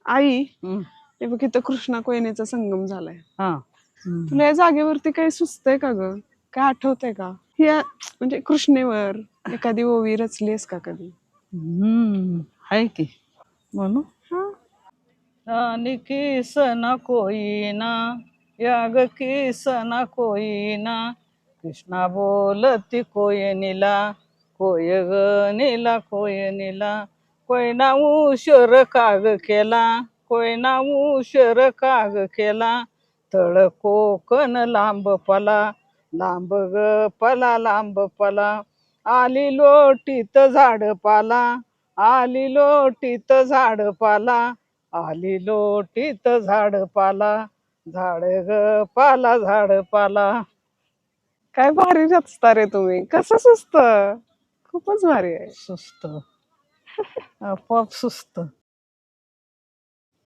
आई हम्म. हे बघ इथं कृष्णा कोयनेचा संगम झालाय. हा. तुला या जागेवरती काही सुचतंय का ग? काय आठवतंय का? या म्हणजे कृष्णेवर एखादी ओवी रचलीस का कधी? हाय की म्हणू हा रानी की सना कोई ना याग की सना कोई ना कृष्णा बोलती कोय नीला कोय ग नीला कोय नीला कोयना उशर काग केला कोयना उशर काग केला तळ कोकण लांब पला लांब ग पला लांब पला आली लोटीत झाडपाला आली लोटीत झाडपाला आली लोटीत झाडपाला झाड ग पाला झाडपाला. काय भारी रचता रे तुम्ही. कसं सुचत? खूपच भारी आहे. सुस्त आपोआप सुस्त